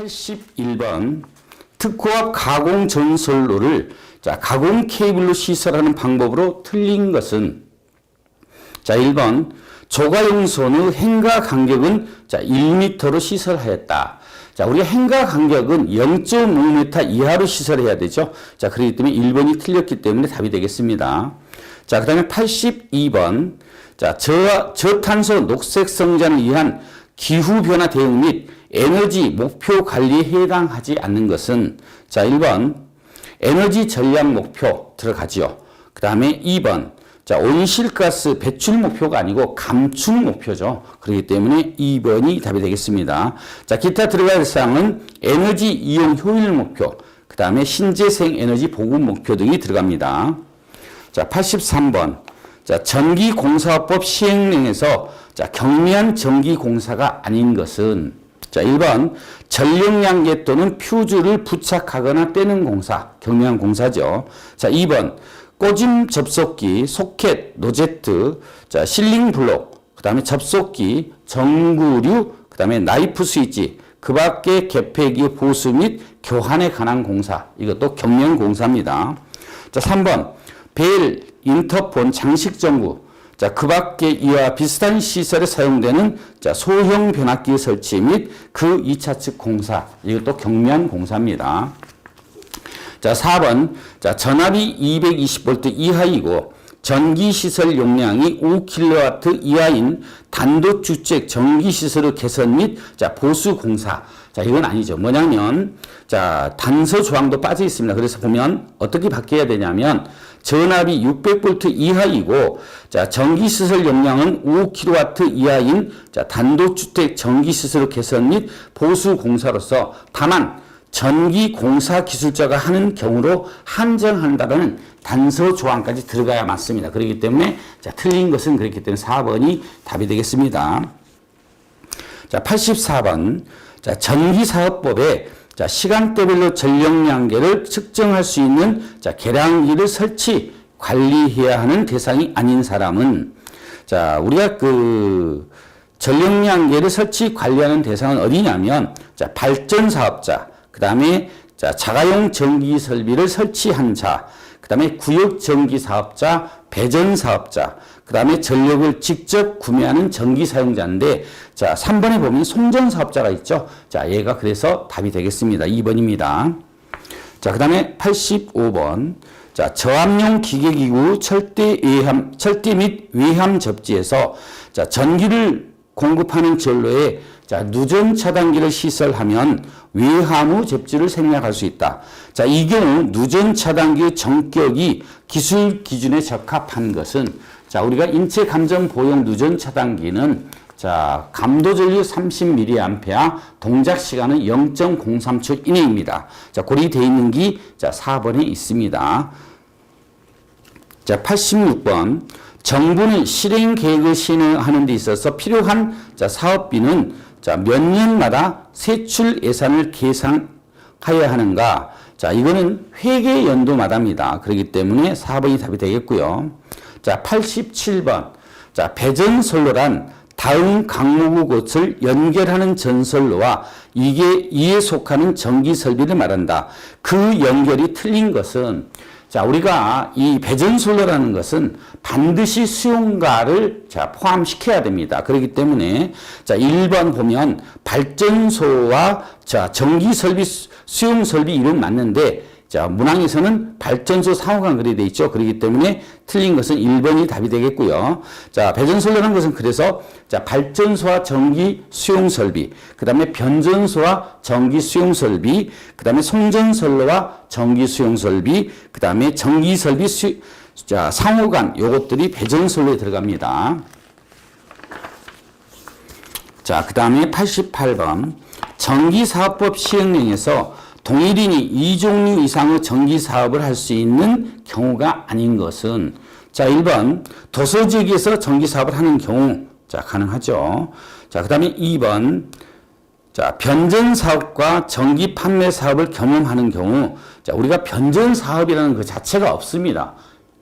81번 특호합 가공 전선로를 가공 케이블로 시설하는 방법으로 틀린 것은 1번 조가용선의 행가 간격은 1m로 시설하였다. 우리가 행가 간격은 0.5m 이하로 시설해야 되죠. 그렇기 때문에 1번이 틀렸기 때문에 답이 되겠습니다. 그 다음에 82번 저탄소 녹색 성장을 위한 기후변화 대응 및 에너지 목표 관리에 해당하지 않는 것은 1번 에너지 전략 목표 들어가죠. 그 다음에 2번 온실가스 배출 목표가 아니고 감축 목표죠. 그렇기 때문에 2번이 답이 되겠습니다. 기타 들어갈 사항은 에너지 이용 효율 목표, 그 다음에 신재생 에너지 보급 목표 등이 들어갑니다. 83번 전기공사법 시행령에서 경미한 전기공사가 아닌 것은 1번 전력량계 또는 퓨즈를 부착하거나 떼는 공사, 경미한 공사죠. 2번 꽂임 접속기, 소켓, 노제트, 실링 블록, 그 다음에 접속기, 전구류, 그 다음에 나이프 스위치, 그 밖에 개폐기 보수 및 교환에 관한 공사, 이것도 경미한 공사입니다. 3번 벨, 인터폰, 장식 전구, 그 밖에 이와 비슷한 시설에 사용되는 소형 변압기 설치 및 그 2차 측 공사, 이것도 경미한 공사입니다. 4번 전압이 220V 이하이고 전기시설 용량이 5kW 이하인 단독주택 전기시설의 개선 및 보수 공사. 이건 아니죠. 뭐냐면 단서 조항도 빠져 있습니다. 그래서 보면 어떻게 바뀌어야 되냐면 전압이 600V 이하이고 전기시설 용량은 5kW 이하인 단독주택 전기시설 개선 및 보수 공사로서 다만 전기공사 기술자가 하는 경우로 한정한다는 단서 조항까지 들어가야 맞습니다. 그렇기 때문에 틀린 것은 그렇기 때문에 4번이 답이 되겠습니다. 84번 전기사업법에 시간대별로 전력량계를 측정할 수 있는 계량기를 설치 관리해야 하는 대상이 아닌 사람은 우리가 그 전력량계를 설치 관리하는 대상은 어디냐면 발전사업자, 그 다음에 자가용 전기 설비를 설치한 자, 그 다음에 구역 전기 사업자, 배전 사업자, 그 다음에 전력을 직접 구매하는 전기 사용자인데 3번에 보면 송전 사업자가 있죠. 얘가 그래서 답이 되겠습니다. 2번입니다. 그 다음에 85번 저압용 기계기구 철대 및 외함 접지에서 전기를 공급하는 전로에 누전 차단기를 시설하면 외함의 접지를 생략할 수 있다. 이 경우 누전 차단기의 전격이 기술 기준에 적합한 것은 우리가 인체 감정 보형 누전 차단기는 감도 전류 30mA, 동작 시간은 0.03초 이내입니다. 고리 되어 있는 기 4번에 있습니다. 86번 정부는 실행 계획을 시행하는 데 있어서 필요한 사업비는 몇 년마다 세출 예산을 계산하여야 하는가? 이거는 회계 연도마다입니다. 그렇기 때문에 4번이 답이 되겠고요. 87번 배전선로란 다음 강목의 곳을 연결하는 전선로와 이에 속하는 전기설비를 말한다. 그 연결이 틀린 것은 우리가 이 배전선로라는 것은 반드시 수용가를 포함시켜야 됩니다. 그렇기 때문에 1번 보면 발전소와 전기설비, 수용설비 이름 맞는데 문항에서는 발전소 상호간 그리 되어 있죠. 그렇기 때문에 틀린 것은 1번이 답이 되겠고요. 배전선로라는 것은 그래서 발전소와 전기 수용설비, 그 다음에 변전소와 전기 수용설비, 그 다음에 송전선로와 전기 수용설비, 그 다음에 전기설비 상호간 요것들이 배전선로에 들어갑니다. 그 다음에 88번 전기사업법 시행령에서 동일인이 2종류 이상의 전기사업을 할 수 있는 경우가 아닌 것은 1번 도서지역에서 전기사업을 하는 경우 가능하죠. 그 다음에 2번 변전사업과 전기판매사업을 경험하는 경우 우리가 변전사업이라는 그 자체가 없습니다.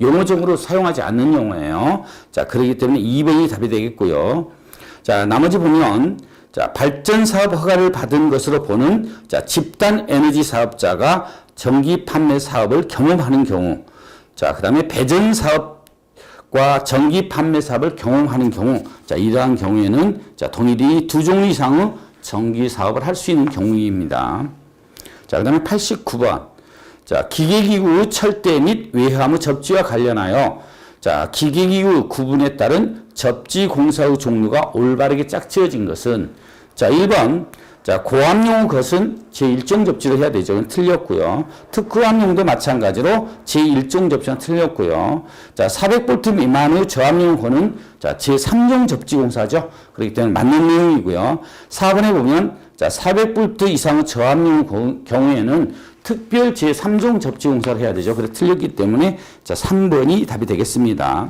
용어적으로 사용하지 않는 용어예요. 그렇기 때문에 2번이 답이 되겠고요. 나머지 보면 자, 발전 사업 허가를 받은 것으로 보는 자, 집단 에너지 사업자가 전기 판매 사업을 경험하는 경우, 자, 그다음에 배전 사업과 전기 판매 사업을 경험하는 경우, 자, 이러한 경우에는 자, 동일이 두 종류 이상의 전기 사업을 할 수 있는 경우입니다. 자, 그다음에 89번. 자, 기계기구 철대 및 외화무 접지와 관련하여 자, 기계기구 구분에 따른 접지 공사의 종류가 올바르게 짝지어진 것은 자, 1번 자, 고압용 것은 제1종 접지로 해야 되죠. 그건 틀렸고요. 특고압용도 마찬가지로 제1종 접지는 틀렸고요. 자, 400V 미만의 저압용 고는 자, 제3종 접지 공사죠. 그렇기 때문에 맞는 내용이고요. 4번에 보면 자, 400V 이상의 저압용 경우에는 특별 제3종 접지 공사를 해야 되죠. 그래서 틀렸기 때문에 자, 3번이 답이 되겠습니다.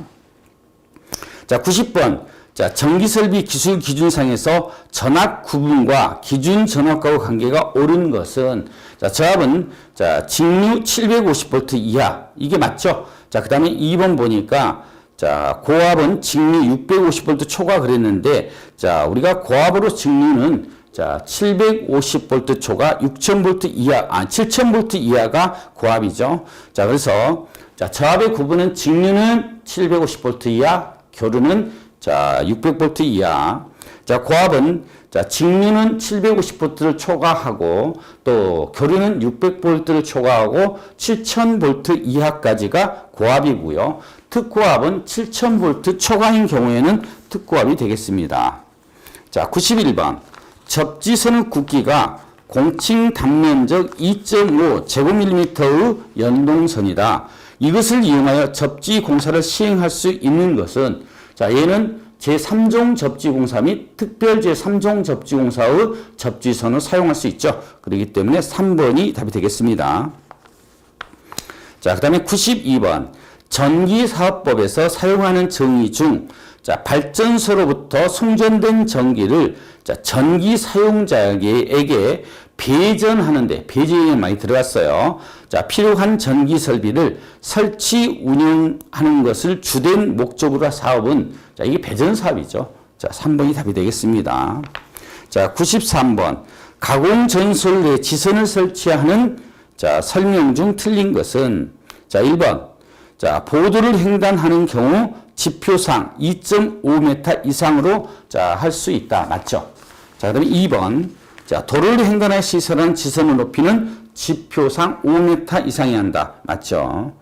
자, 90번. 자, 전기설비 기술 기준상에서 전압 구분과 기준 전압과의 관계가 옳은 것은 자, 저압은 자, 직류 750V 이하. 이게 맞죠? 자, 그다음에 2번 보니까 자, 고압은 직류 650V 초과 그랬는데 자, 우리가 고압으로 직류는 자, 750V 초과 6000V 이하, 7000V 이하가 고압이죠. 자, 그래서 자, 저압의 구분은 직류는 750V 이하, 교류는 자, 600V 이하. 자, 고압은 자, 직류는 750V를 초과하고 또 교류는 600V를 초과하고 7000V 이하까지가 고압이고요. 특고압은 7000V 초과인 경우에는 특고압이 되겠습니다. 자, 91번. 접지선의 굵기가 공칭 단면적 2.5 제곱밀리미터의 연동선이다. 이것을 이용하여 접지 공사를 시행할 수 있는 것은 자, 얘는 제3종 접지공사 및 특별 제3종 접지공사의 접지선을 사용할 수 있죠. 그렇기 때문에 3번이 답이 되겠습니다. 자, 그 다음에 92번. 전기사업법에서 사용하는 정의 중 자, 발전소로부터 송전된 전기를 자, 전기 사용자에게 배전하는데, 배전이 많이 들어갔어요. 자, 필요한 전기 설비를 설치, 운영하는 것을 주된 목적으로 한 사업은, 자, 이게 배전 사업이죠. 자, 3번이 답이 되겠습니다. 자, 93번. 가공 전솔 내 지선을 설치하는, 자, 설명 중 틀린 것은, 자, 1번. 자, 보도를 횡단하는 경우 지표상 2.5m 이상으로, 자, 할 수 있다. 맞죠? 자, 그 다음에 2번. 자, 도로를 횡단하여 시설한 지선의 높이는 지표상 5m 이상이 한다. 맞죠?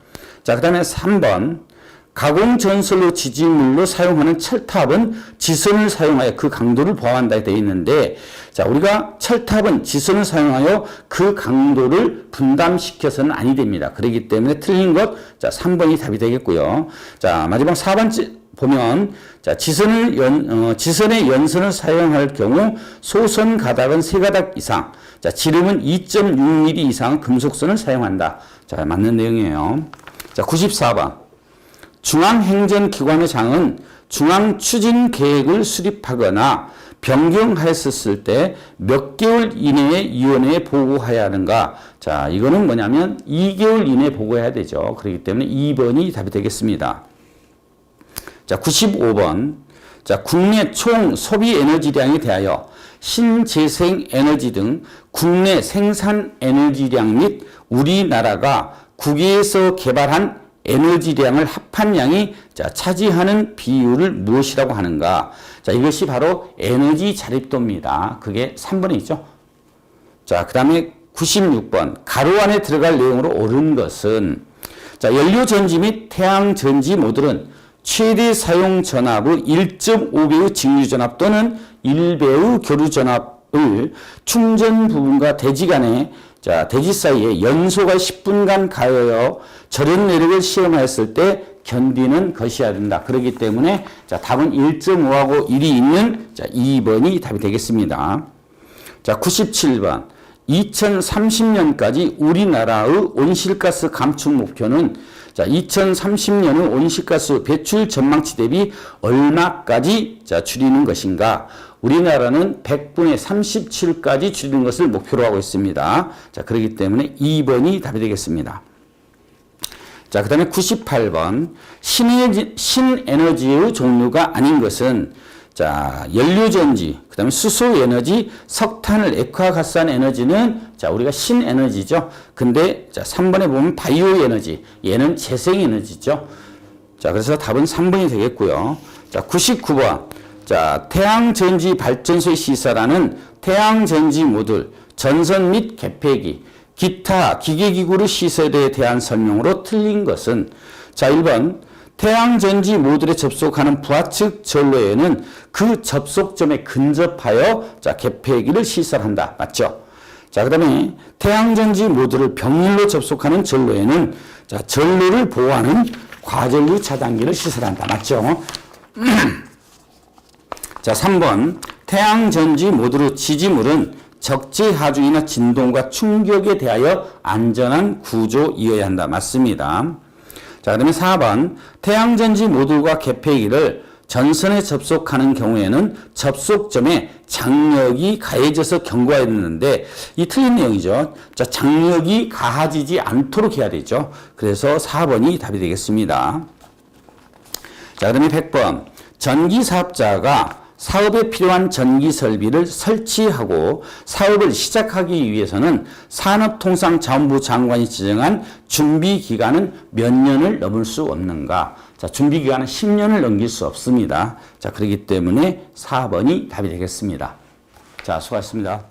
자, 그 다음에 3번. 가공 전설로 지지물로 사용하는 철탑은 지선을 사용하여 그 강도를 보완한다 되어 있는데, 자, 우리가 철탑은 지선을 사용하여 그 강도를 분담시켜서는 아니 됩니다. 그렇기 때문에 틀린 것, 자, 3번이 답이 되겠고요. 자, 마지막 4번째 보면, 자, 지선의 연선을 사용할 경우 소선 가닥은 3가닥 이상, 자, 지름은 2.6mm 이상 금속선을 사용한다. 자, 맞는 내용이에요. 자, 94번. 중앙행정기관의 장은 중앙추진계획을 수립하거나 변경하였을 때 몇 개월 이내에 위원회에 보고해야 하는가? 자, 이거는 뭐냐면 2개월 이내에 보고해야 되죠. 그렇기 때문에 2번이 답이 되겠습니다. 자, 95번. 자, 국내 총 소비 에너지량에 대하여 신재생 에너지 등 국내 생산 에너지량 및 우리나라가 국외에서 개발한 에너지량을 합한 양이 자, 차지하는 비율을 무엇이라고 하는가? 자, 이것이 바로 에너지 자립도입니다. 그게 3번에 있죠. 자, 그 다음에 96번. 가로 안에 들어갈 내용으로 옳은 것은 자, 연료전지 및 태양전지 모듈은 최대 사용 전압의 1.5배의 직류전압 또는 1배의 교류전압을 충전 부분과 대지 간에 자, 대지 사이에 연소가 10분간 가하여 절연 내력을 시험하였을 때 견디는 것이어야 된다. 그렇기 때문에 자, 답은 1.5하고 1이 있는 자, 2번이 답이 되겠습니다. 자, 97번. 2030년까지 우리나라의 온실가스 감축 목표는 자, 2030년의 온실가스 배출 전망치 대비 얼마까지 자, 줄이는 것인가? 우리나라는 100분의 37까지 줄이는 것을 목표로 하고 있습니다. 자, 그렇기 때문에 2번이 답이 되겠습니다. 자, 그 다음에 98번. 신에너지의 종류가 아닌 것은 자, 연료전지, 그 다음에 수소에너지, 석탄을 액화가스한 에너지는 자, 우리가 신에너지죠. 근데 자, 3번에 보면 바이오에너지, 얘는 재생에너지죠. 자, 그래서 답은 3번이 되겠고요. 자, 99번. 자, 태양전지 발전소의 시설하는 태양전지 모듈, 전선 및 개폐기, 기타 기계기구의 시설에 대한 설명으로 틀린 것은 자, 1번. 태양전지 모듈에 접속하는 부하측 전로에는 그 접속점에 근접하여 자, 개폐기를 시설한다. 맞죠? 자, 그 다음에 태양전지 모듈을 병렬로 접속하는 전로에는 자, 전로를 보호하는 과전류 차단기를 시설한다. 맞죠? 자, 3번. 태양전지 모듈의 지지물은 적재 하중이나 진동과 충격에 대하여 안전한 구조이어야 한다. 맞습니다. 자, 그 다음에 4번. 태양전지 모듈과 개폐기를 전선에 접속하는 경우에는 접속점에 장력이 가해져서 경고해야 되는데 이 틀린 내용이죠. 자, 장력이 가해지지 않도록 해야 되죠. 그래서 4번이 답이 되겠습니다. 자, 그 다음에 100번. 전기사업자가 사업에 필요한 전기 설비를 설치하고 사업을 시작하기 위해서는 산업통상자원부 장관이 지정한 준비 기간은 몇 년을 넘을 수 없는가? 자, 준비 기간은 10년을 넘길 수 없습니다. 자, 그렇기 때문에 4번이 답이 되겠습니다. 자, 수고하셨습니다.